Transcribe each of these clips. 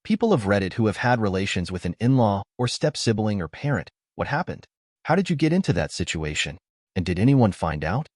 People of Reddit who have had relations with an in-law or step-sibling or parent. What happened? How did you get into that situation? And did anyone find out?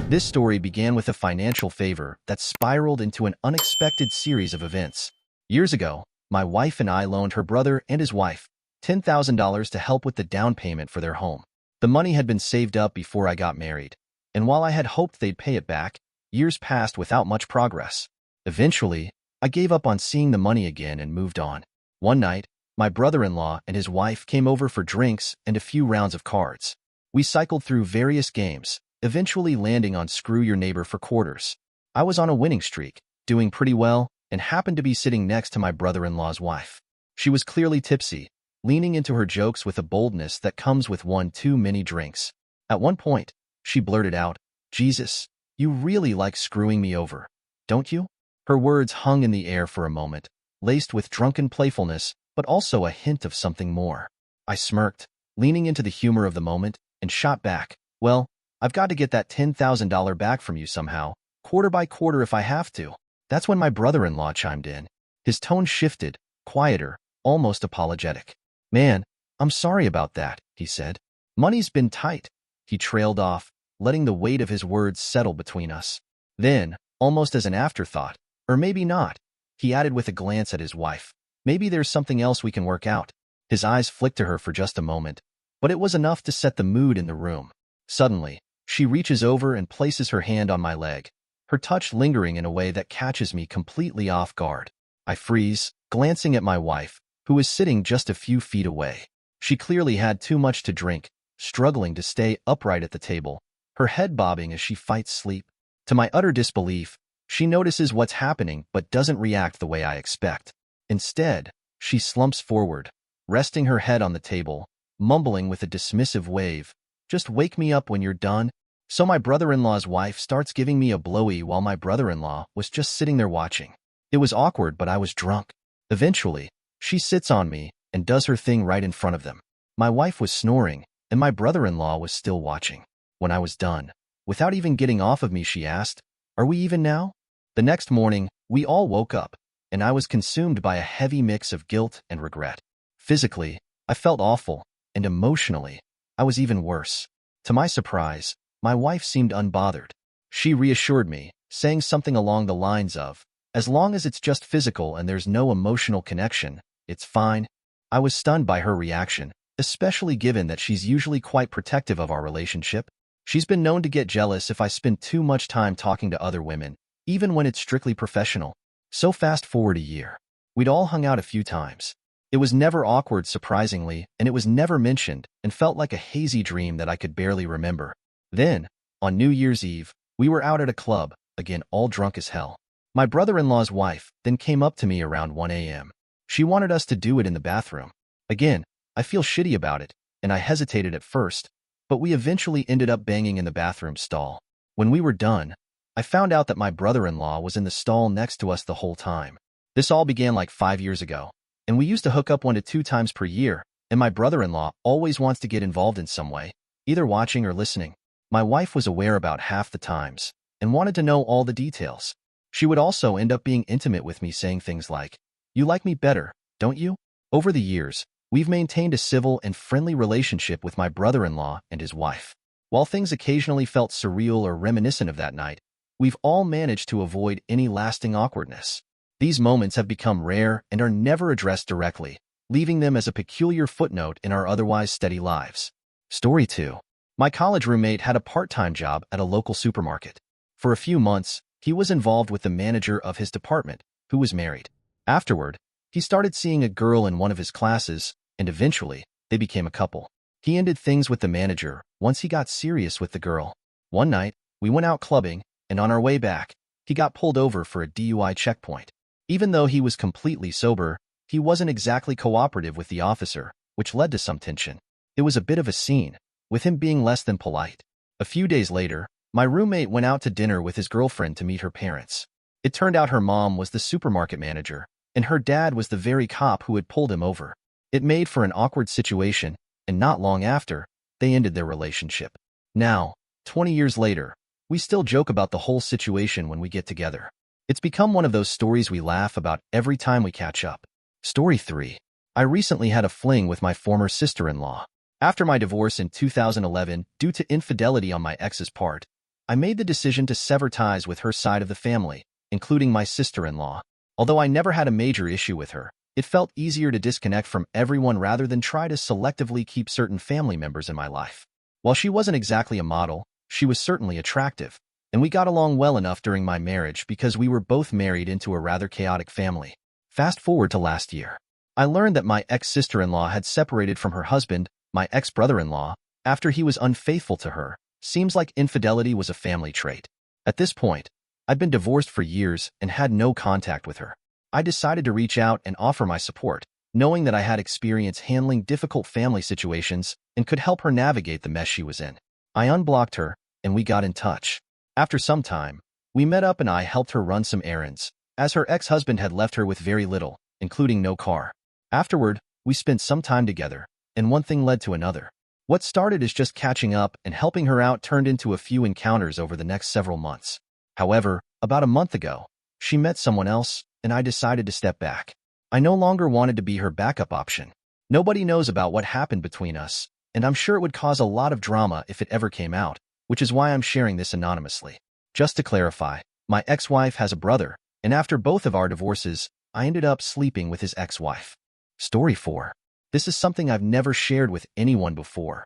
This story began with a financial favor that spiraled into an unexpected series of events. Years ago, my wife and I loaned her brother and his wife $10,000 to help with the down payment for their home. The money had been saved up before I got married, and while I had hoped they'd pay it back, years passed without much progress. Eventually, I gave up on seeing the money again and moved on. One night, my brother-in-law and his wife came over for drinks and a few rounds of cards. We cycled through various games, eventually landing on Screw Your Neighbor for quarters. I was on a winning streak, doing pretty well, and happened to be sitting next to my brother-in-law's wife. She was clearly tipsy, leaning into her jokes with a boldness that comes with one too many drinks. At one point, she blurted out, "Jesus, you really like screwing me over, don't you?" Her words hung in the air for a moment, laced with drunken playfulness, but also a hint of something more. I smirked, leaning into the humor of the moment, and shot back, "Well, I've got to get that $10,000 back from you somehow, quarter by quarter if I have to." That's when my brother-in-law chimed in. His tone shifted, quieter, almost apologetic. "Man, I'm sorry about that," he said. "Money's been tight." He trailed off, letting the weight of his words settle between us. Then, almost as an afterthought, "Or maybe not," he added with a glance at his wife. "Maybe there's something else we can work out." His eyes flicked to her for just a moment, but it was enough to set the mood in the room. Suddenly, she reaches over and places her hand on my leg, her touch lingering in a way that catches me completely off guard. I freeze, glancing at my wife, who is sitting just a few feet away. She clearly had too much to drink, struggling to stay upright at the table, her head bobbing as she fights sleep. To my utter disbelief, she notices what's happening but doesn't react the way I expect. Instead, she slumps forward, resting her head on the table, mumbling with a dismissive wave, "Just wake me up when you're done." So my brother-in-law's wife starts giving me a blowy while my brother-in-law was just sitting there watching. It was awkward, but I was drunk. Eventually, she sits on me and does her thing right in front of them. My wife was snoring, and my brother-in-law was still watching. When I was done, without even getting off of me, she asked, "Are we even now?" The next morning, we all woke up, and I was consumed by a heavy mix of guilt and regret. Physically, I felt awful, and emotionally, I was even worse. To my surprise, my wife seemed unbothered. She reassured me, saying something along the lines of, "As long as it's just physical and there's no emotional connection, it's fine." I was stunned by her reaction, especially given that she's usually quite protective of our relationship. She's been known to get jealous if I spend too much time talking to other women, even when it's strictly professional. So fast forward a year. We'd all hung out a few times. It was never awkward, surprisingly, and it was never mentioned and felt like a hazy dream that I could barely remember. Then, on New Year's Eve, we were out at a club, again all drunk as hell. My brother-in-law's wife then came up to me around 1 a.m. She wanted us to do it in the bathroom. Again, I feel shitty about it, and I hesitated at first, but we eventually ended up banging in the bathroom stall. When we were done, I found out that my brother-in-law was in the stall next to us the whole time. This all began like 5 years ago, and we used to hook up 1 to 2 times per year, and my brother-in-law always wants to get involved in some way, either watching or listening. My wife was aware about half the times, and wanted to know all the details. She would also end up being intimate with me, saying things like, "You like me better, don't you?" Over the years, we've maintained a civil and friendly relationship with my brother-in-law and his wife. While things occasionally felt surreal or reminiscent of that night, we've all managed to avoid any lasting awkwardness. These moments have become rare and are never addressed directly, leaving them as a peculiar footnote in our otherwise steady lives. Story 2. My college roommate had a part-time job at a local supermarket. For a few months, he was involved with the manager of his department, who was married. Afterward, he started seeing a girl in one of his classes, and eventually, they became a couple. He ended things with the manager once he got serious with the girl. One night, we went out clubbing, and on our way back, he got pulled over for a DUI checkpoint. Even though he was completely sober, he wasn't exactly cooperative with the officer, which led to some tension. It was a bit of a scene, with him being less than polite. A few days later, my roommate went out to dinner with his girlfriend to meet her parents. It turned out her mom was the supermarket manager, and her dad was the very cop who had pulled him over. It made for an awkward situation, and not long after, they ended their relationship. Now, 20 years later, we still joke about the whole situation when we get together. It's become one of those stories we laugh about every time we catch up. Story 3. I recently had a fling with my former sister-in-law. After my divorce in 2011, due to infidelity on my ex's part, I made the decision to sever ties with her side of the family, including my sister-in-law. Although I never had a major issue with her, it felt easier to disconnect from everyone rather than try to selectively keep certain family members in my life. While she wasn't exactly a model, she was certainly attractive, and we got along well enough during my marriage because we were both married into a rather chaotic family. Fast forward to last year. I learned that my ex-sister-in-law had separated from her husband, my ex-brother-in-law, after he was unfaithful to her. Seems like infidelity was a family trait. At this point, I'd been divorced for years and had no contact with her. I decided to reach out and offer my support, knowing that I had experience handling difficult family situations and could help her navigate the mess she was in. I unblocked her, and we got in touch. After some time, we met up and I helped her run some errands, as her ex-husband had left her with very little, including no car. Afterward, we spent some time together, and one thing led to another. What started as just catching up and helping her out turned into a few encounters over the next several months. However, about a month ago, she met someone else, and I decided to step back. I no longer wanted to be her backup option. Nobody knows about what happened between us, and I'm sure it would cause a lot of drama if it ever came out, which is why I'm sharing this anonymously. Just to clarify, my ex-wife has a brother, and after both of our divorces, I ended up sleeping with his ex-wife. Story 4. This is something I've never shared with anyone before.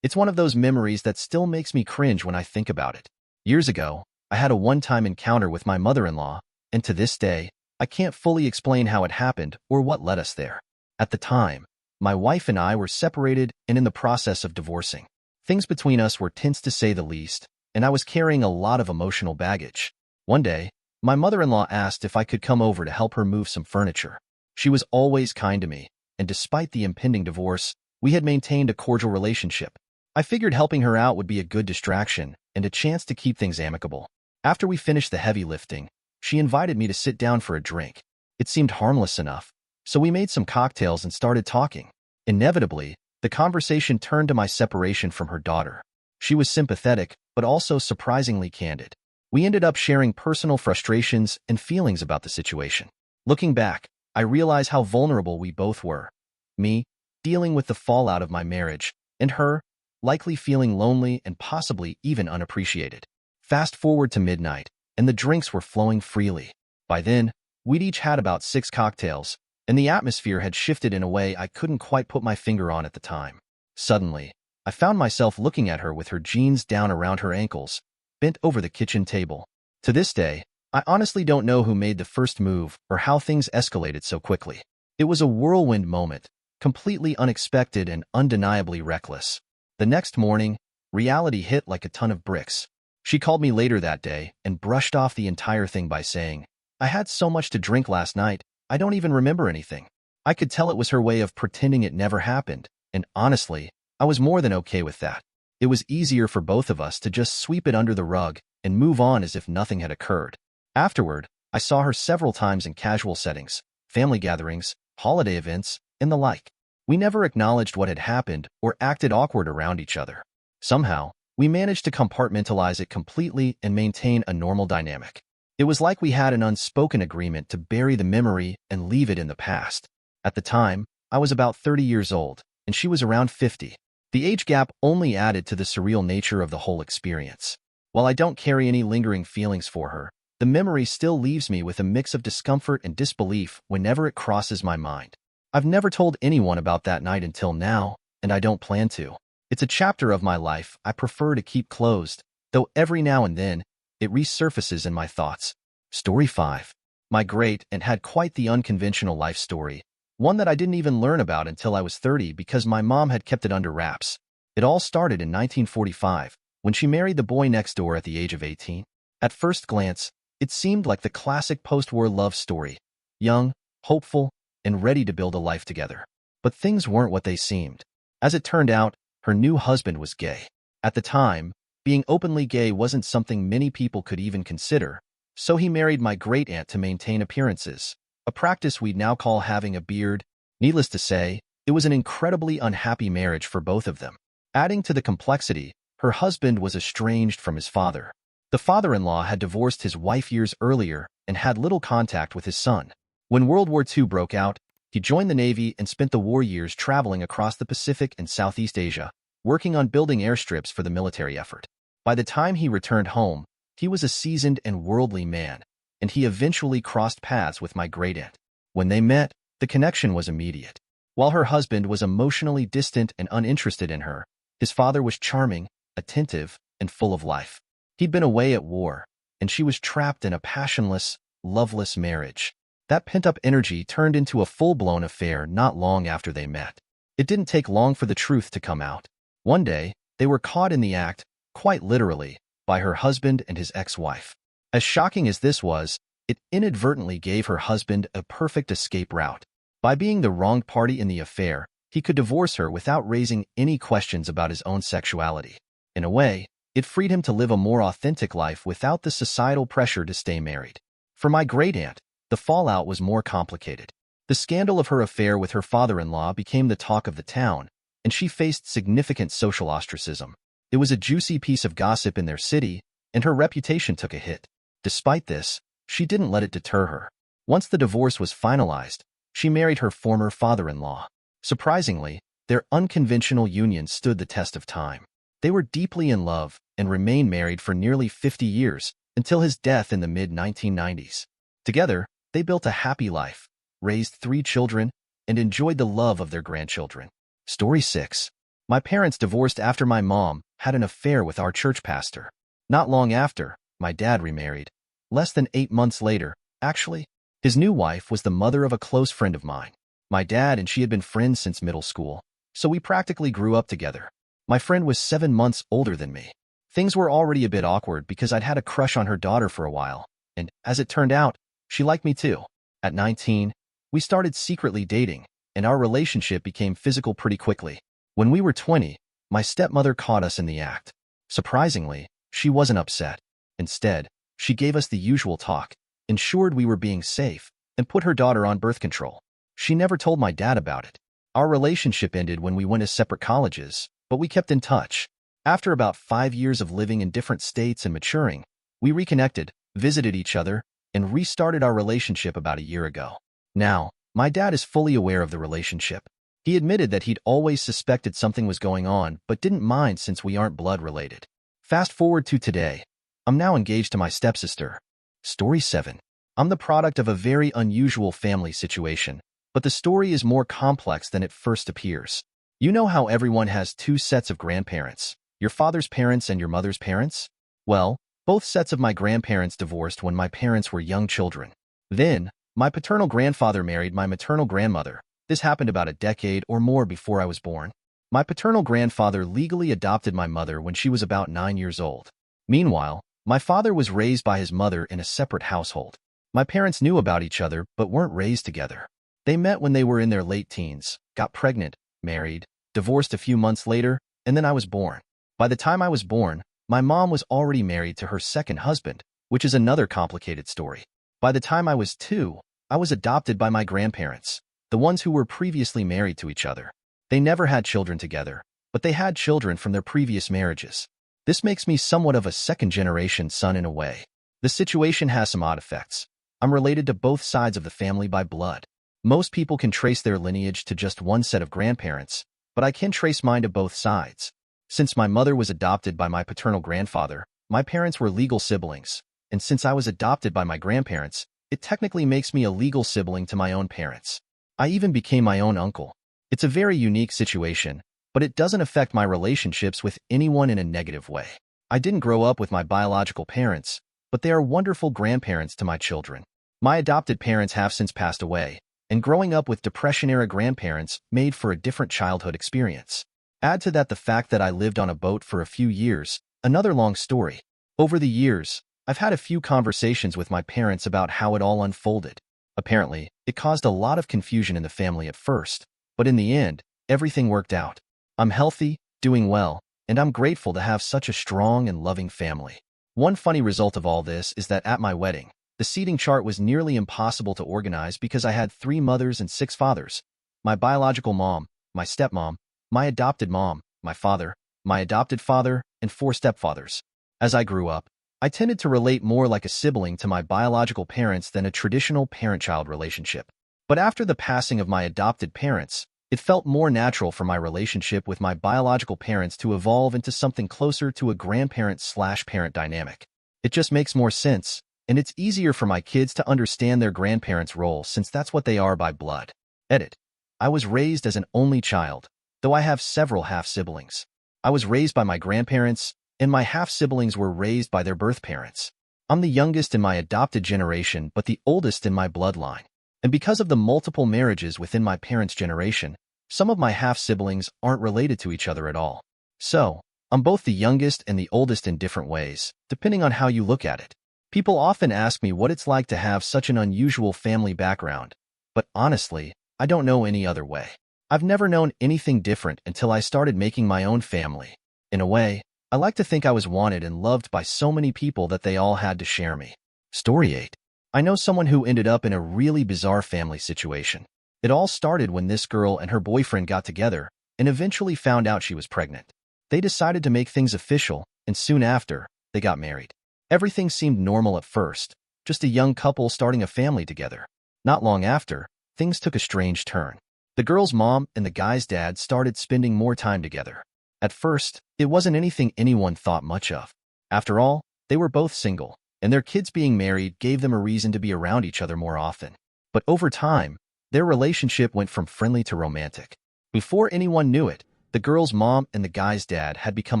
It's one of those memories that still makes me cringe when I think about it. Years ago, I had a one-time encounter with my mother-in-law, and to this day, I can't fully explain how it happened or what led us there. At the time, my wife and I were separated and in the process of divorcing. Things between us were tense to say the least, and I was carrying a lot of emotional baggage. One day, my mother-in-law asked if I could come over to help her move some furniture. She was always kind to me, and despite the impending divorce, we had maintained a cordial relationship. I figured helping her out would be a good distraction and a chance to keep things amicable. After we finished the heavy lifting, she invited me to sit down for a drink. It seemed harmless enough, so we made some cocktails and started talking. Inevitably, the conversation turned to my separation from her daughter. She was sympathetic, but also surprisingly candid. We ended up sharing personal frustrations and feelings about the situation. Looking back, I realize how vulnerable we both were. Me, dealing with the fallout of my marriage, and her, likely feeling lonely and possibly even unappreciated. Fast forward to midnight, and the drinks were flowing freely. By then, we'd each had about 6 cocktails, and the atmosphere had shifted in a way I couldn't quite put my finger on at the time. Suddenly, I found myself looking at her with her jeans down around her ankles, bent over the kitchen table. To this day, I honestly don't know who made the first move or how things escalated so quickly. It was a whirlwind moment, completely unexpected and undeniably reckless. The next morning, reality hit like a ton of bricks. She called me later that day and brushed off the entire thing by saying, "I had so much to drink last night, I don't even remember anything." I could tell it was her way of pretending it never happened, and honestly, I was more than okay with that. It was easier for both of us to just sweep it under the rug and move on as if nothing had occurred. Afterward, I saw her several times in casual settings, family gatherings, holiday events, and the like. We never acknowledged what had happened or acted awkward around each other. Somehow, we managed to compartmentalize it completely and maintain a normal dynamic. It was like we had an unspoken agreement to bury the memory and leave it in the past. At the time, I was about 30 years old, and she was around 50. The age gap only added to the surreal nature of the whole experience. While I don't carry any lingering feelings for her, the memory still leaves me with a mix of discomfort and disbelief whenever it crosses my mind. I've never told anyone about that night until now, and I don't plan to. It's a chapter of my life I prefer to keep closed, though every now and then, it resurfaces in my thoughts. Story 5. My great and had quite the unconventional life story, one that I didn't even learn about until I was 30 because my mom had kept it under wraps. It all started in 1945, when she married the boy next door at the age of 18. At first glance, it seemed like the classic post-war love story, young, hopeful, and ready to build a life together. But things weren't what they seemed. As it turned out, her new husband was gay. At the time, being openly gay wasn't something many people could even consider, so he married my great-aunt to maintain appearances, a practice we'd now call having a beard. Needless to say, it was an incredibly unhappy marriage for both of them. Adding to the complexity, her husband was estranged from his father. The father-in-law had divorced his wife years earlier and had little contact with his son. When World War II broke out, He joined the Navy and spent the war years traveling across the Pacific and Southeast Asia, working on building airstrips for the military effort. By the time he returned home, he was a seasoned and worldly man, and he eventually crossed paths with my great-aunt. When they met, the connection was immediate. While her husband was emotionally distant and uninterested in her, his father was charming, attentive, and full of life. He'd been away at war, and she was trapped in a passionless, loveless marriage. That pent-up energy turned into a full-blown affair not long after they met. It didn't take long for the truth to come out. One day, they were caught in the act, quite literally, by her husband and his ex-wife. As shocking as this was, it inadvertently gave her husband a perfect escape route. By being the wrong party in the affair, he could divorce her without raising any questions about his own sexuality. In a way, it freed him to live a more authentic life without the societal pressure to stay married. For my great-aunt, the fallout was more complicated. The scandal of her affair with her father-in-law became the talk of the town, and she faced significant social ostracism. It was a juicy piece of gossip in their city, and her reputation took a hit. Despite this, she didn't let it deter her. Once the divorce was finalized, she married her former father-in-law. Surprisingly, their unconventional union stood the test of time. They were deeply in love and remained married for nearly 50 years, until his death in the mid-1990s. Together, they built a happy life, raised 3 children, and enjoyed the love of their grandchildren. Story 6. My parents divorced after my mom had an affair with our church pastor. Not long after, my dad remarried. Less than 8 months later, actually. His new wife was the mother of a close friend of mine. My dad and she had been friends since middle school, so we practically grew up together. My friend was 7 months older than me. Things were already a bit awkward because I'd had a crush on her daughter for a while, and, as it turned out, she liked me too. At 19, we started secretly dating, and our relationship became physical pretty quickly. When we were 20, my stepmother caught us in the act. Surprisingly, she wasn't upset. Instead, she gave us the usual talk, ensured we were being safe, and put her daughter on birth control. She never told my dad about it. Our relationship ended when we went to separate colleges, but we kept in touch. After about 5 years of living in different states and maturing, we reconnected, visited each other, and restarted our relationship about a year ago. Now, my dad is fully aware of the relationship. He admitted that he'd always suspected something was going on, but didn't mind since we aren't blood-related. Fast forward to today. I'm now engaged to my stepsister. Story 7. I'm the product of a very unusual family situation, but the story is more complex than it first appears. You know how everyone has 2 sets of grandparents, your father's parents and your mother's parents? Well, both sets of my grandparents divorced when my parents were young children. Then, my paternal grandfather married my maternal grandmother. This happened about a decade or more before I was born. My paternal grandfather legally adopted my mother when she was about 9 years old. Meanwhile, my father was raised by his mother in a separate household. My parents knew about each other but weren't raised together. They met when they were in their late teens, got pregnant, married, divorced a few months later, and then I was born. By the time I was born, my mom was already married to her second husband, which is another complicated story. By the time I was 2, I was adopted by my grandparents, the ones who were previously married to each other. They never had children together, but they had children from their previous marriages. This makes me somewhat of a second-generation son in a way. The situation has some odd effects. I'm related to both sides of the family by blood. Most people can trace their lineage to just one set of grandparents, but I can trace mine to both sides. Since my mother was adopted by my paternal grandfather, my parents were legal siblings, and since I was adopted by my grandparents, it technically makes me a legal sibling to my own parents. I even became my own uncle. It's a very unique situation, but it doesn't affect my relationships with anyone in a negative way. I didn't grow up with my biological parents, but they are wonderful grandparents to my children. My adopted parents have since passed away, and growing up with Depression-era grandparents made for a different childhood experience. Add to that the fact that I lived on a boat for a few years, another long story. Over the years, I've had a few conversations with my parents about how it all unfolded. Apparently, it caused a lot of confusion in the family at first, but in the end, everything worked out. I'm healthy, doing well, and I'm grateful to have such a strong and loving family. One funny result of all this is that at my wedding, the seating chart was nearly impossible to organize because I had 3 mothers and 6 fathers. My biological mom, my stepmom, my adopted mom, my father, my adopted father, and 4 stepfathers. As I grew up, I tended to relate more like a sibling to my biological parents than a traditional parent-child relationship. But after the passing of my adopted parents, it felt more natural for my relationship with my biological parents to evolve into something closer to a grandparent/parent dynamic. It just makes more sense, and it's easier for my kids to understand their grandparents' role since that's what they are by blood. Edit. I was raised as an only child, though I have several half-siblings. I was raised by my grandparents, and my half-siblings were raised by their birth parents. I'm the youngest in my adopted generation, but the oldest in my bloodline. And because of the multiple marriages within my parents' generation, some of my half-siblings aren't related to each other at all. So, I'm both the youngest and the oldest in different ways, depending on how you look at it. People often ask me what it's like to have such an unusual family background, but honestly, I don't know any other way. I've never known anything different until I started making my own family. In a way, I like to think I was wanted and loved by so many people that they all had to share me. Story 8. I know someone who ended up in a really bizarre family situation. It all started when this girl and her boyfriend got together and eventually found out she was pregnant. They decided to make things official, and soon after, they got married. Everything seemed normal at first, just a young couple starting a family together. Not long after, things took a strange turn. The girl's mom and the guy's dad started spending more time together. At first, it wasn't anything anyone thought much of. After all, they were both single, and their kids being married gave them a reason to be around each other more often. But over time, their relationship went from friendly to romantic. Before anyone knew it, the girl's mom and the guy's dad had become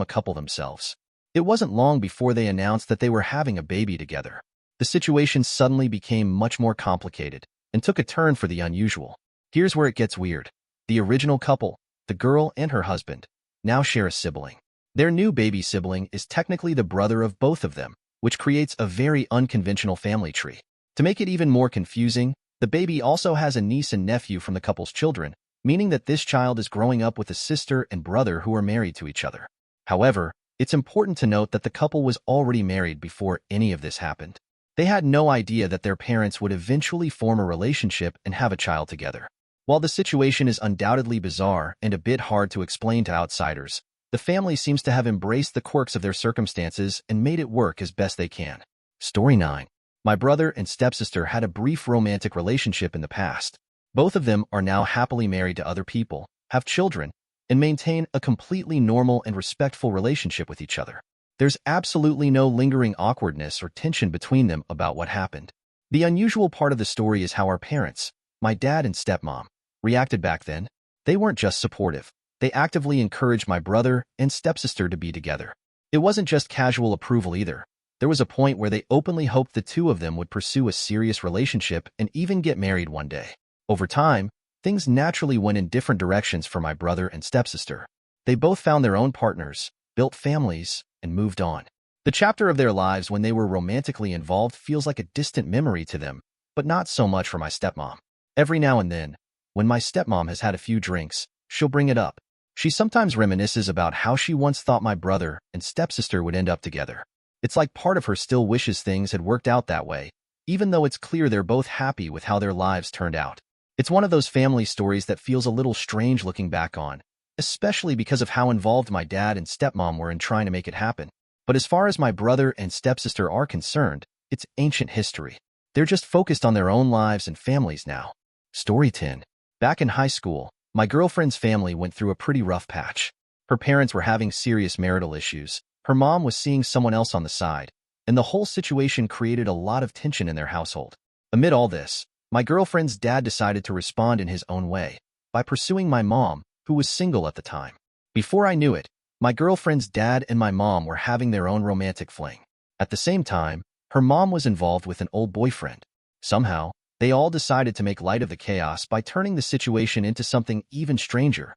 a couple themselves. It wasn't long before they announced that they were having a baby together. The situation suddenly became much more complicated and took a turn for the unusual. Here's where it gets weird. The original couple, the girl and her husband, now share a sibling. Their new baby sibling is technically the brother of both of them, which creates a very unconventional family tree. To make it even more confusing, the baby also has a niece and nephew from the couple's children, meaning that this child is growing up with a sister and brother who are married to each other. However, it's important to note that the couple was already married before any of this happened. They had no idea that their parents would eventually form a relationship and have a child together. While the situation is undoubtedly bizarre and a bit hard to explain to outsiders, the family seems to have embraced the quirks of their circumstances and made it work as best they can. Story 9. My brother and stepsister had a brief romantic relationship in the past. Both of them are now happily married to other people, have children, and maintain a completely normal and respectful relationship with each other. There's absolutely no lingering awkwardness or tension between them about what happened. The unusual part of the story is how our parents, my dad and stepmom, reacted back then. They weren't just supportive. They actively encouraged my brother and stepsister to be together. It wasn't just casual approval either. There was a point where they openly hoped the two of them would pursue a serious relationship and even get married one day. Over time, things naturally went in different directions for my brother and stepsister. They both found their own partners, built families, and moved on. The chapter of their lives when they were romantically involved feels like a distant memory to them, but not so much for my stepmom. Every now and then, when my stepmom has had a few drinks, she'll bring it up. She sometimes reminisces about how she once thought my brother and stepsister would end up together. It's like part of her still wishes things had worked out that way, even though it's clear they're both happy with how their lives turned out. It's one of those family stories that feels a little strange looking back on, especially because of how involved my dad and stepmom were in trying to make it happen. But as far as my brother and stepsister are concerned, it's ancient history. They're just focused on their own lives and families now. Story 10. Back in high school, my girlfriend's family went through a pretty rough patch. Her parents were having serious marital issues, her mom was seeing someone else on the side, and the whole situation created a lot of tension in their household. Amid all this, my girlfriend's dad decided to respond in his own way, by pursuing my mom, who was single at the time. Before I knew it, my girlfriend's dad and my mom were having their own romantic fling. At the same time, her mom was involved with an old boyfriend. Somehow, they all decided to make light of the chaos by turning the situation into something even stranger.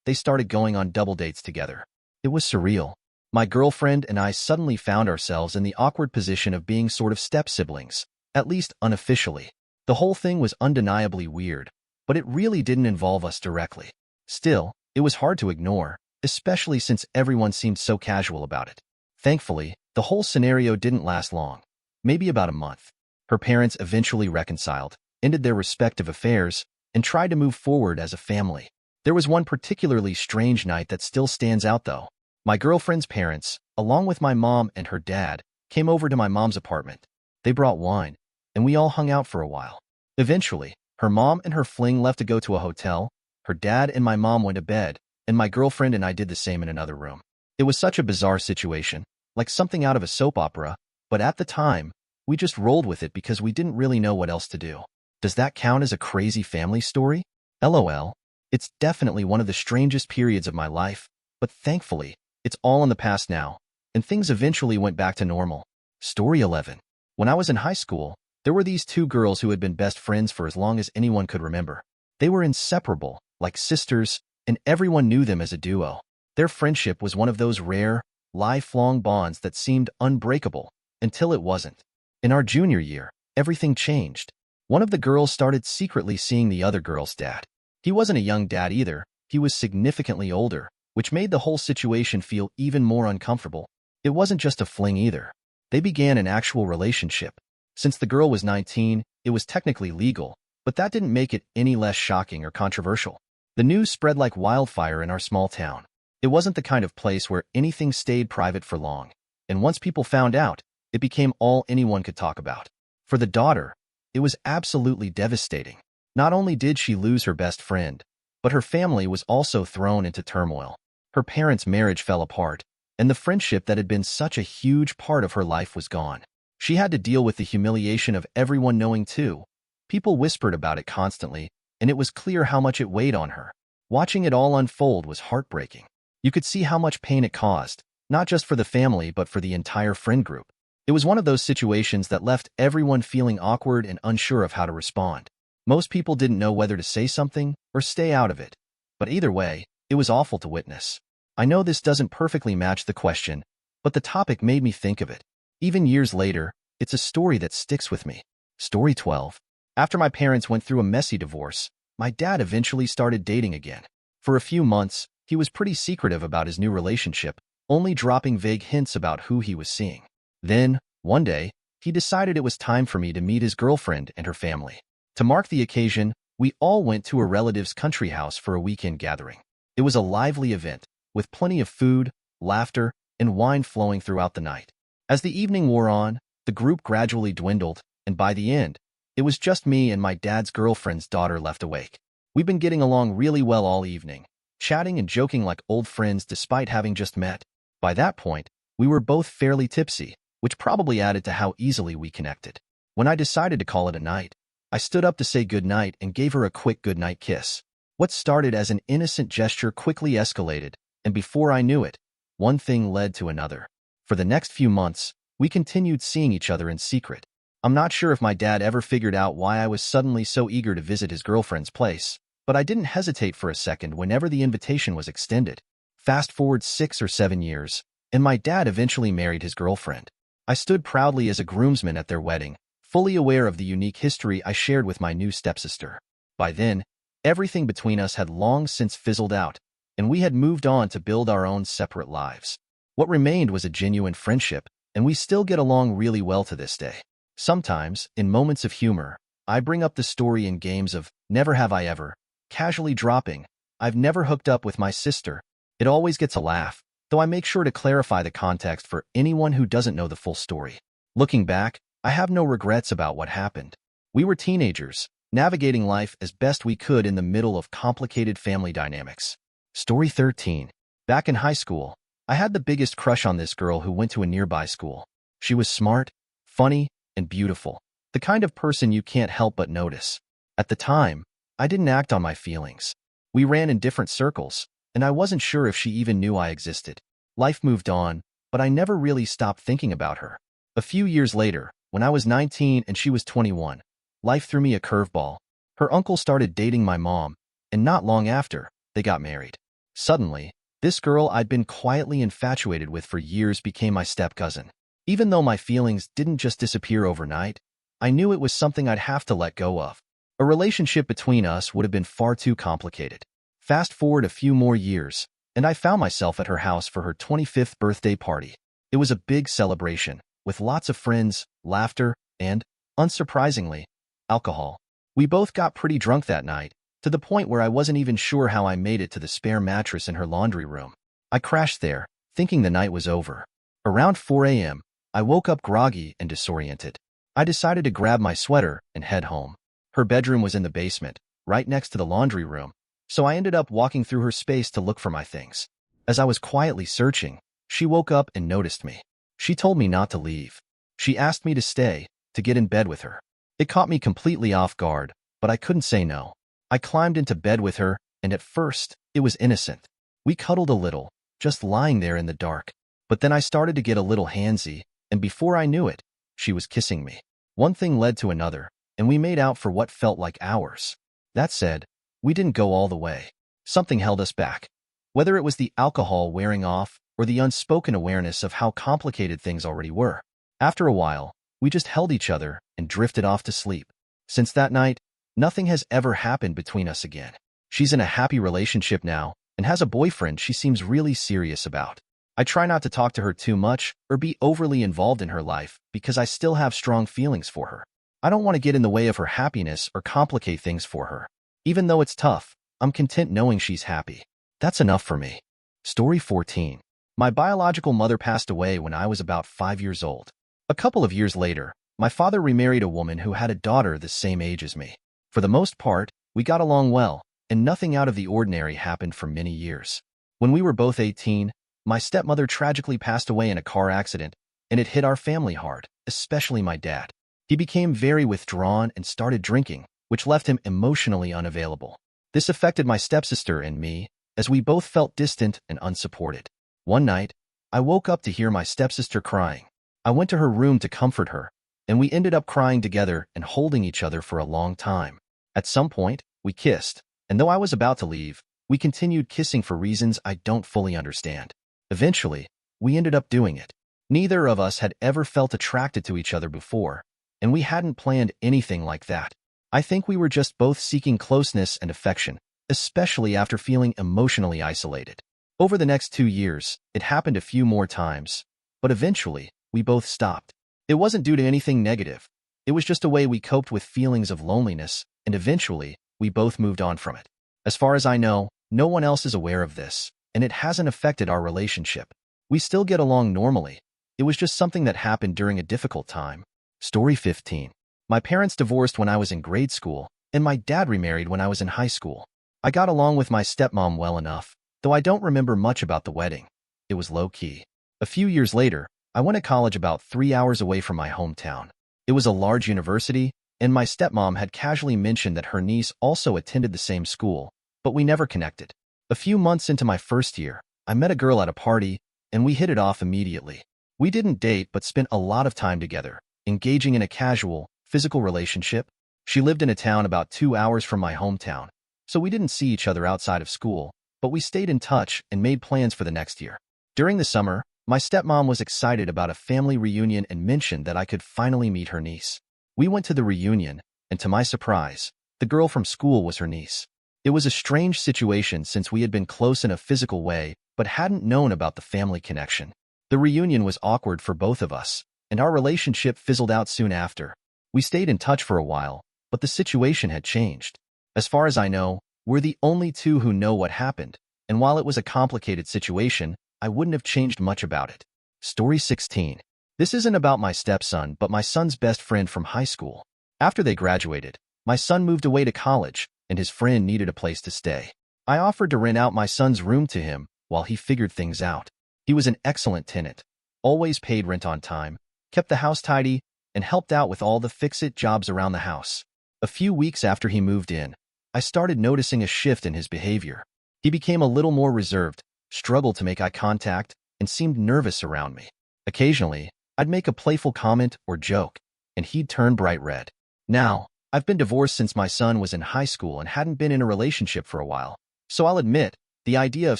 They started going on double dates together. It was surreal. My girlfriend and I suddenly found ourselves in the awkward position of being sort of step-siblings, at least unofficially. The whole thing was undeniably weird, but it really didn't involve us directly. Still, it was hard to ignore, especially since everyone seemed so casual about it. Thankfully, the whole scenario didn't last long, maybe about a month. Her parents eventually reconciled, ended their respective affairs, and tried to move forward as a family. There was one particularly strange night that still stands out though. My girlfriend's parents, along with my mom and her dad, came over to my mom's apartment. They brought wine, and we all hung out for a while. Eventually, Her mom and her fling left to go to a hotel, her dad and my mom went to bed, and my girlfriend and I did the same in another room. It was such a bizarre situation, like something out of a soap opera, but at the time, we just rolled with it because we didn't really know what else to do. Does that count as a crazy family story? LOL. It's definitely one of the strangest periods of my life, but thankfully, it's all in the past now, and things eventually went back to normal. Story 11. When I was in high school, there were these two girls who had been best friends for as long as anyone could remember. They were inseparable, like sisters, and everyone knew them as a duo. Their friendship was one of those rare, lifelong bonds that seemed unbreakable, until it wasn't. In our junior year, everything changed. One of the girls started secretly seeing the other girl's dad. He wasn't a young dad either, he was significantly older, which made the whole situation feel even more uncomfortable. It wasn't just a fling either. They began an actual relationship. Since the girl was 19, it was technically legal, but that didn't make it any less shocking or controversial. The news spread like wildfire in our small town. It wasn't the kind of place where anything stayed private for long, and once people found out, it became all anyone could talk about. For the daughter, it was absolutely devastating. Not only did she lose her best friend, but her family was also thrown into turmoil. Her parents' marriage fell apart, and the friendship that had been such a huge part of her life was gone. She had to deal with the humiliation of everyone knowing too. People whispered about it constantly, and it was clear how much it weighed on her. Watching it all unfold was heartbreaking. You could see how much pain it caused, not just for the family but for the entire friend group. It was one of those situations that left everyone feeling awkward and unsure of how to respond. Most people didn't know whether to say something or stay out of it. But either way, it was awful to witness. I know this doesn't perfectly match the question, but the topic made me think of it. Even years later, it's a story that sticks with me. Story 12. After my parents went through a messy divorce, my dad eventually started dating again. For a few months, he was pretty secretive about his new relationship, only dropping vague hints about who he was seeing. Then, one day, he decided it was time for me to meet his girlfriend and her family. To mark the occasion, we all went to a relative's country house for a weekend gathering. It was a lively event, with plenty of food, laughter, and wine flowing throughout the night. As the evening wore on, the group gradually dwindled, and by the end, it was just me and my dad's girlfriend's daughter left awake. We'd been getting along really well all evening, chatting and joking like old friends despite having just met. By that point, we were both fairly tipsy, which probably added to how easily we connected. When I decided to call it a night, I stood up to say goodnight and gave her a quick goodnight kiss. What started as an innocent gesture quickly escalated, and before I knew it, one thing led to another. For the next few months, we continued seeing each other in secret. I'm not sure if my dad ever figured out why I was suddenly so eager to visit his girlfriend's place, but I didn't hesitate for a second whenever the invitation was extended. Fast forward 6 or 7 years, and my dad eventually married his girlfriend. I stood proudly as a groomsman at their wedding, fully aware of the unique history I shared with my new stepsister. By then, everything between us had long since fizzled out, and we had moved on to build our own separate lives. What remained was a genuine friendship, and we still get along really well to this day. Sometimes, in moments of humor, I bring up the story in games of never have I ever, casually dropping, I've never hooked up with my sister. It always gets a laugh, though I make sure to clarify the context for anyone who doesn't know the full story. Looking back, I have no regrets about what happened. We were teenagers, navigating life as best we could in the middle of complicated family dynamics. Story 13. Back in high school, I had the biggest crush on this girl who went to a nearby school. She was smart, funny, and beautiful, the kind of person you can't help but notice. At the time, I didn't act on my feelings. We ran in different circles, and I wasn't sure if she even knew I existed. Life moved on, but I never really stopped thinking about her. A few years later, when I was 19 and she was 21, life threw me a curveball. Her uncle started dating my mom, and not long after, they got married. Suddenly, this girl I'd been quietly infatuated with for years became my step-cousin. Even though my feelings didn't just disappear overnight, I knew it was something I'd have to let go of. A relationship between us would have been far too complicated. Fast forward a few more years, and I found myself at her house for her 25th birthday party. It was a big celebration, with lots of friends, laughter, and, unsurprisingly, alcohol. We both got pretty drunk that night, to the point where I wasn't even sure how I made it to the spare mattress in her laundry room. I crashed there, thinking the night was over. Around 4 a.m., I woke up groggy and disoriented. I decided to grab my sweater and head home. Her bedroom was in the basement, right next to the laundry room, so I ended up walking through her space to look for my things. As I was quietly searching, she woke up and noticed me. She told me not to leave. She asked me to stay, to get in bed with her. It caught me completely off guard, but I couldn't say no. I climbed into bed with her, and at first, it was innocent. We cuddled a little, just lying there in the dark. But then I started to get a little handsy, and before I knew it, she was kissing me. One thing led to another, and we made out for what felt like hours. That said, we didn't go all the way. Something held us back. Whether it was the alcohol wearing off or the unspoken awareness of how complicated things already were. After a while, we just held each other and drifted off to sleep. Since that night, nothing has ever happened between us again. She's in a happy relationship now and has a boyfriend she seems really serious about. I try not to talk to her too much or be overly involved in her life because I still have strong feelings for her. I don't want to get in the way of her happiness or complicate things for her. Even though it's tough, I'm content knowing she's happy. That's enough for me. Story 14. My biological mother passed away when I was about 5 years old. A couple of years later, my father remarried a woman who had a daughter the same age as me. For the most part, we got along well, and nothing out of the ordinary happened for many years. When we were both 18, my stepmother tragically passed away in a car accident, and it hit our family hard, especially my dad. He became very withdrawn and started drinking, which left him emotionally unavailable. This affected my stepsister and me, as we both felt distant and unsupported. One night, I woke up to hear my stepsister crying. I went to her room to comfort her, and we ended up crying together and holding each other for a long time. At some point, we kissed, and though I was about to leave, we continued kissing for reasons I don't fully understand. Eventually, we ended up doing it. Neither of us had ever felt attracted to each other before, and we hadn't planned anything like that. I think we were just both seeking closeness and affection, especially after feeling emotionally isolated. Over the next 2 years, it happened a few more times, but eventually, we both stopped. It wasn't due to anything negative. It was just a way we coped with feelings of loneliness, and eventually, we both moved on from it. As far as I know, no one else is aware of this, and it hasn't affected our relationship. We still get along normally. It was just something that happened during a difficult time. Story 15. My parents divorced when I was in grade school, and my dad remarried when I was in high school. I got along with my stepmom well enough, though I don't remember much about the wedding. It was low-key. A few years later, I went to college about 3 hours away from my hometown. It was a large university, and my stepmom had casually mentioned that her niece also attended the same school, but we never connected. A few months into my first year, I met a girl at a party, and we hit it off immediately. We didn't date but spent a lot of time together, engaging in a casual, physical relationship. She lived in a town about 2 hours from my hometown, so we didn't see each other outside of school, but we stayed in touch and made plans for the next year. During the summer, my stepmom was excited about a family reunion and mentioned that I could finally meet her niece. We went to the reunion, and to my surprise, the girl from school was her niece. It was a strange situation since we had been close in a physical way, but hadn't known about the family connection. The reunion was awkward for both of us, and our relationship fizzled out soon after. We stayed in touch for a while, but the situation had changed. As far as I know, we're the only two who know what happened, and while it was a complicated situation, I wouldn't have changed much about it. Story 16. This isn't about my stepson, but my son's best friend from high school. After they graduated, my son moved away to college, and his friend needed a place to stay. I offered to rent out my son's room to him while he figured things out. He was an excellent tenant, always paid rent on time, kept the house tidy, and helped out with all the fix-it jobs around the house. A few weeks after he moved in, I started noticing a shift in his behavior. He became a little more reserved, struggled to make eye contact, and seemed nervous around me. Occasionally, I'd make a playful comment or joke, and he'd turn bright red. Now, I've been divorced since my son was in high school and hadn't been in a relationship for a while, so I'll admit, the idea of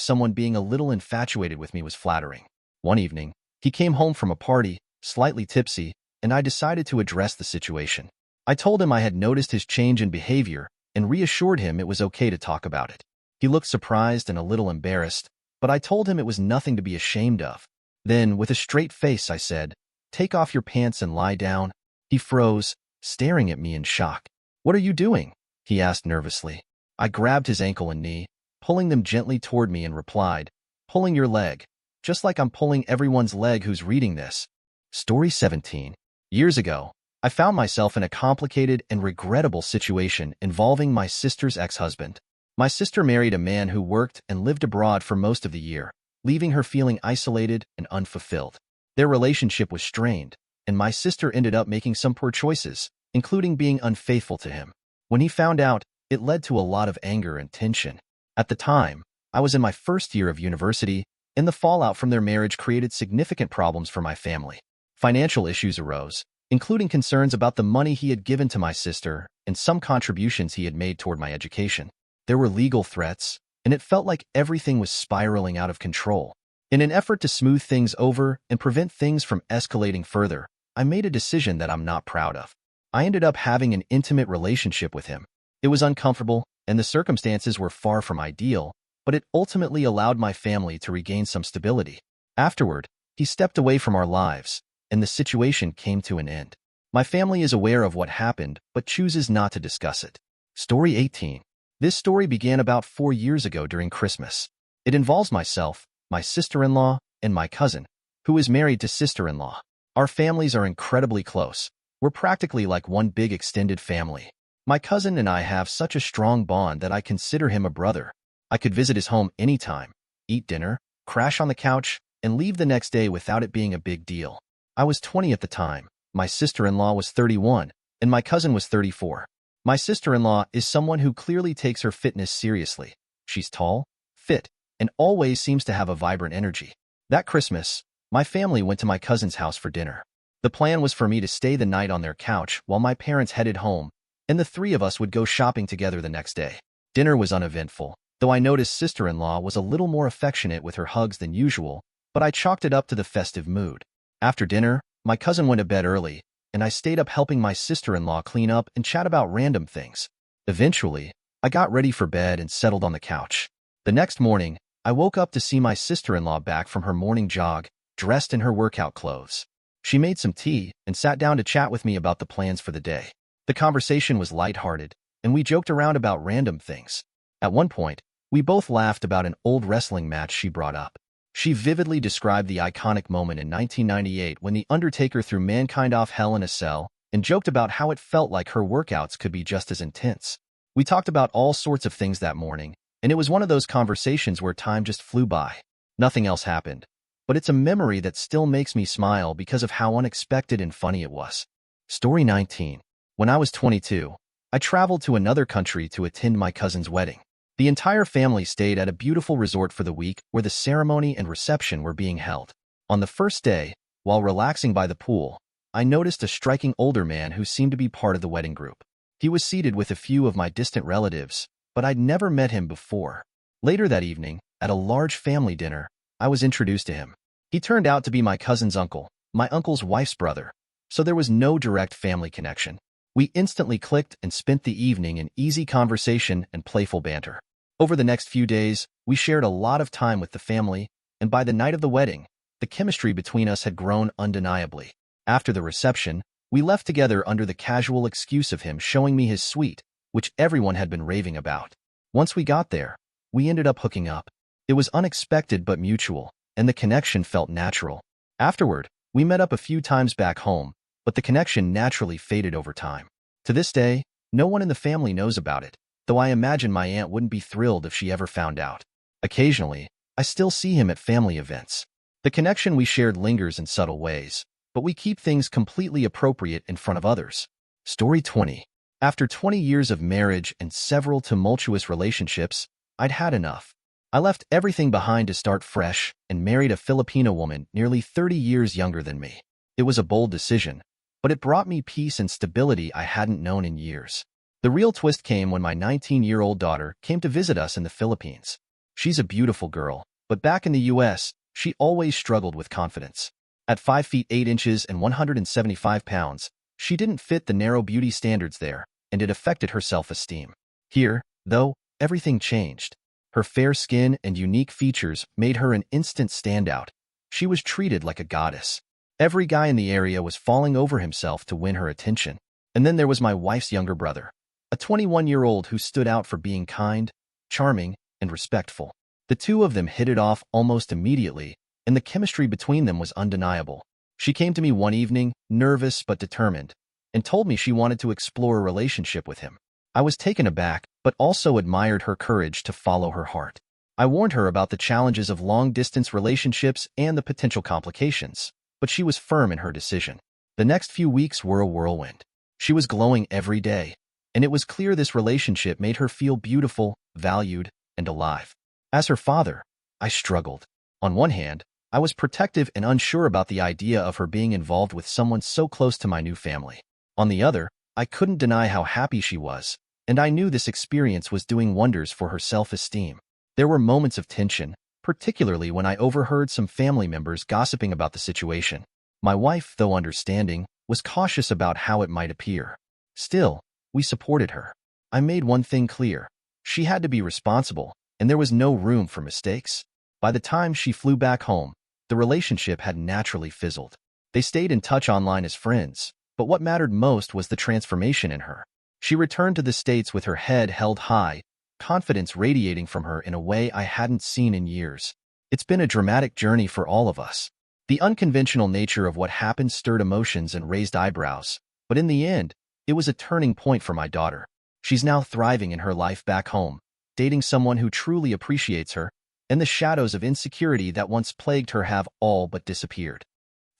someone being a little infatuated with me was flattering. One evening, he came home from a party, slightly tipsy, and I decided to address the situation. I told him I had noticed his change in behavior and reassured him it was okay to talk about it. He looked surprised and a little embarrassed, but I told him it was nothing to be ashamed of. Then, with a straight face, I said, "Take off your pants and lie down." He froze, staring at me in shock. "What are you doing?" he asked nervously. I grabbed his ankle and knee, pulling them gently toward me, and replied, "Pulling your leg, just like I'm pulling everyone's leg who's reading this." Story 17. Years ago, I found myself in a complicated and regrettable situation involving my sister's ex-husband. My sister married a man who worked and lived abroad for most of the year, leaving her feeling isolated and unfulfilled. Their relationship was strained, and my sister ended up making some poor choices, including being unfaithful to him. When he found out, it led to a lot of anger and tension. At the time, I was in my first year of university, and the fallout from their marriage created significant problems for my family. Financial issues arose, including concerns about the money he had given to my sister and some contributions he had made toward my education. There were legal threats, and it felt like everything was spiraling out of control. In an effort to smooth things over and prevent things from escalating further, I made a decision that I'm not proud of. I ended up having an intimate relationship with him. It was uncomfortable, and the circumstances were far from ideal, but it ultimately allowed my family to regain some stability. Afterward, he stepped away from our lives, and the situation came to an end. My family is aware of what happened, but chooses not to discuss it. Story 18. This story began about 4 years ago during Christmas. It involves myself, my sister-in-law, and my cousin, who is married to sister-in-law. Our families are incredibly close. We're practically like one big extended family. My cousin and I have such a strong bond that I consider him a brother. I could visit his home anytime, eat dinner, crash on the couch, and leave the next day without it being a big deal. I was 20 at the time, my sister-in-law was 31, and my cousin was 34. My sister-in-law is someone who clearly takes her fitness seriously. She's tall, fit, and always seems to have a vibrant energy. That Christmas, my family went to my cousin's house for dinner. The plan was for me to stay the night on their couch while my parents headed home, and the three of us would go shopping together the next day. Dinner was uneventful, though I noticed sister-in-law was a little more affectionate with her hugs than usual, but I chalked it up to the festive mood. After dinner, my cousin went to bed early, and I stayed up helping my sister-in-law clean up and chat about random things. Eventually, I got ready for bed and settled on the couch. The next morning, I woke up to see my sister-in-law back from her morning jog, dressed in her workout clothes. She made some tea and sat down to chat with me about the plans for the day. The conversation was lighthearted, and we joked around about random things. At one point, we both laughed about an old wrestling match she brought up. She vividly described the iconic moment in 1998 when The Undertaker threw mankind off Hell in a Cell and joked about how it felt like her workouts could be just as intense. We talked about all sorts of things that morning, and it was one of those conversations where time just flew by. Nothing else happened, but it's a memory that still makes me smile because of how unexpected and funny it was. Story 19. When I was 22, I traveled to another country to attend my cousin's wedding. The entire family stayed at a beautiful resort for the week where the ceremony and reception were being held. On the first day, while relaxing by the pool, I noticed a striking older man who seemed to be part of the wedding group. He was seated with a few of my distant relatives, but I'd never met him before. Later that evening, at a large family dinner, I was introduced to him. He turned out to be my cousin's uncle, my uncle's wife's brother, so there was no direct family connection. We instantly clicked and spent the evening in easy conversation and playful banter. Over the next few days, we shared a lot of time with the family, and by the night of the wedding, the chemistry between us had grown undeniably. After the reception, we left together under the casual excuse of him showing me his suite, which everyone had been raving about. Once we got there, we ended up hooking up. It was unexpected but mutual, and the connection felt natural. Afterward, we met up a few times back home, but the connection naturally faded over time. To this day, no one in the family knows about it, though I imagine my aunt wouldn't be thrilled if she ever found out. Occasionally, I still see him at family events. The connection we shared lingers in subtle ways, but we keep things completely appropriate in front of others. Story 20. After 20 years of marriage and several tumultuous relationships, I'd had enough. I left everything behind to start fresh and married a Filipino woman nearly 30 years younger than me. It was a bold decision, but it brought me peace and stability I hadn't known in years. The real twist came when my 19-year-old daughter came to visit us in the Philippines. She's a beautiful girl, but back in the US, she always struggled with confidence. At 5 feet 8 inches and 175 pounds, she didn't fit the narrow beauty standards there, and it affected her self-esteem. Here, though, everything changed. Her fair skin and unique features made her an instant standout. She was treated like a goddess. Every guy in the area was falling over himself to win her attention. And then there was my wife's younger brother, a 21-year-old who stood out for being kind, charming, and respectful. The two of them hit it off almost immediately, and the chemistry between them was undeniable. She came to me one evening, nervous but determined, and told me she wanted to explore a relationship with him. I was taken aback, but also admired her courage to follow her heart. I warned her about the challenges of long-distance relationships and the potential complications, but she was firm in her decision. The next few weeks were a whirlwind. She was glowing every day, and it was clear this relationship made her feel beautiful, valued, and alive. As her father, I struggled. On one hand, I was protective and unsure about the idea of her being involved with someone so close to my new family. On the other, I couldn't deny how happy she was, and I knew this experience was doing wonders for her self-esteem. There were moments of tension, particularly when I overheard some family members gossiping about the situation. My wife, though understanding, was cautious about how it might appear. Still, we supported her. I made one thing clear. She had to be responsible, and there was no room for mistakes. By the time she flew back home, the relationship had naturally fizzled. They stayed in touch online as friends, but what mattered most was the transformation in her. She returned to the States with her head held high, confidence radiating from her in a way I hadn't seen in years. It's been a dramatic journey for all of us. The unconventional nature of what happened stirred emotions and raised eyebrows, but in the end, it was a turning point for my daughter. She's now thriving in her life back home, dating someone who truly appreciates her, and the shadows of insecurity that once plagued her have all but disappeared.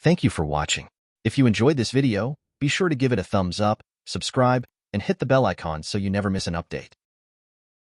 Thank you for watching. If you enjoyed this video, be sure to give it a thumbs up, subscribe, and hit the bell icon so you never miss an update.